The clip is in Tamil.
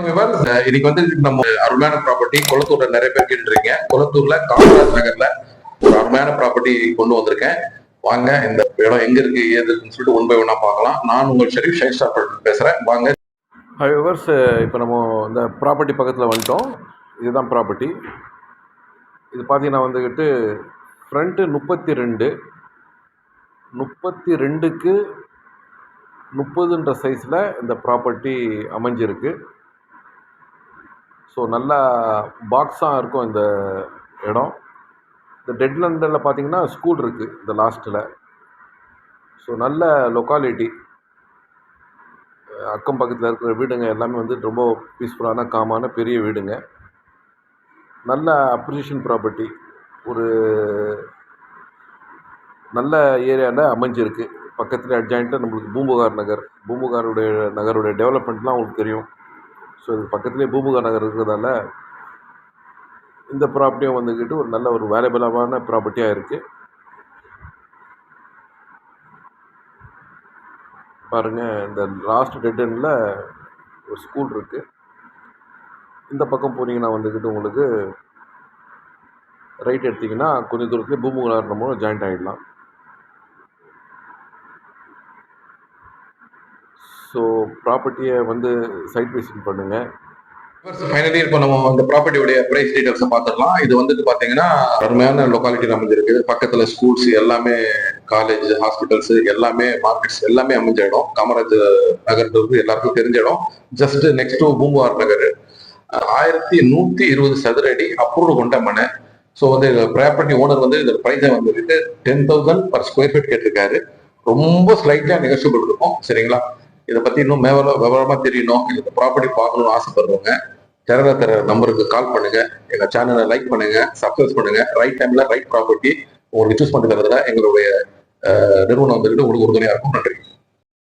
இன்னைக்கு வந்து நம்ம அருமையான ப்ராப்பர்ட்டி கொளத்தூர்ல நிறைய பேர் கேட்டுருக்கீங்க. கொளத்தூர்ல காமராஜ் நகர்ல ஒரு அருமையான ப்ராப்பர்ட்டி கொண்டு வந்திருக்கேன். வாங்க இந்த இடம் எங்க இருக்கு ஏது இருக்குன்னு சொல்லிட்டு ஒன் பை ஒன்னா பார்க்கலாம். நான் உங்கள் ஷெரீப் ஷைஸ்டார் பேசுறேன். வாங்க. ஹாய் வியூவர்ஸ், இப்போ நம்ம இந்த ப்ராப்பர்ட்டி பக்கத்தில் வந்துட்டோம். இதுதான் ப்ராப்பர்ட்டி. இது பார்த்தீங்கன்னா வந்துக்கிட்டு ஃப்ரண்ட்டு 32க்கு 30ன்ற சைஸில் இந்த ப்ராப்பர்ட்டி அமைஞ்சிருக்கு. ஸோ நல்லா பாக்ஸாக இருக்கும் இந்த இடம். இந்த டெட்லண்டில் பார்த்தீங்கன்னா ஸ்கூல் இருக்குது இந்த லாஸ்ட்டில். ஸோ நல்ல லொக்காலிட்டி. அக்கம் பக்கத்தில் இருக்கிற வீடுங்க எல்லாமே வந்து ரொம்ப பீஸ்ஃபுல்லான காமான பெரிய வீடுங்க. நல்ல அப்ரிசியேஷன் ப்ராப்பர்ட்டி. ஒரு நல்ல ஏரியாவில் அமைஞ்சிருக்கு. பக்கத்தில் அட்ஜாயிண்ட்டாக நம்மளுக்கு பூம்புகாருடைய நகருடைய டெவலப்மெண்ட்லாம் உங்களுக்கு தெரியும். ஸோ இது பக்கத்துலேயே பூம்புகார் நகர் இருக்கிறதால இந்த ப்ராப்பர்ட்டியும் வந்துக்கிட்டு ஒரு நல்ல ஒரு வேல்யூபிளான ப்ராப்பர்ட்டியாக இருக்குது. பாருங்கள், இந்த லாஸ்ட் டெட் எண்டில் ஒரு ஸ்கூல் இருக்குது. இந்த பக்கம் போனீங்கன்னா வந்துக்கிட்டு உங்களுக்கு ரைட் எடுத்திங்கன்னா கொஞ்சம் தூரத்துலேயே பூம்புகார் நம்ம ஜாயிண்ட் ஆகிடலாம். ஸோ ப்ராப்பர்ட்டியை வந்து சைட் விசிட் பண்ணுங்கள். ஃபைனலி இப்போ நம்ம இந்த ப்ராப்பர்ட்டியோட பிரைஸ் டீடைல்ஸை பார்த்துடலாம். இது வந்துட்டு பார்த்தீங்கன்னா அருமையான லொக்காலிட்டி அமைஞ்சிருக்கு. பக்கத்தில் ஸ்கூல்ஸ் எல்லாமே, காலேஜ், ஹாஸ்பிட்டல்ஸ் எல்லாமே, மார்க்கெட்ஸ் எல்லாமே அமைஞ்ச இடம். காமராஜ் நகர்ன்றது எல்லாருக்கும் தெரிஞ்ச இடம். ஜஸ்ட் நெக்ஸ்ட் டு பூம்புகார் நகர். 1120 சதுர அடி அப்ரூவ் கொண்ட மனை. ஸோ வந்து ப்ராப்பர்ட்டி ஓனர் வந்து இந்த ப்ரைஸை வந்துட்டு 10,000 பர் ஸ்கொயர் ஃபீட் கேட்டிருக்காரு. ரொம்ப ஸ்லைட்டா நெகோசியபிள் இருக்கும். சரிங்களா? இதை பத்தி இன்னும் விவரமா தெரியணும், இந்த ப்ராப்பர்ட்டி பார்க்கணும்னு ஆசைப்படுறவங்க தர நம்பருக்கு கால் பண்ணுங்க. எங்க சேனலை லைக் பண்ணுங்க, சப்ஸ்கிரைப் பண்ணுங்க. ரைட் டைம்ல ரைட் ப்ராப்பர்ட்டி உங்களுக்கு சூஸ் பண்ணி தரதுல எங்களுடைய நிறுவனம் வந்துட்டு உங்களுக்கு உறுதுணையா இருக்கும். நன்றி.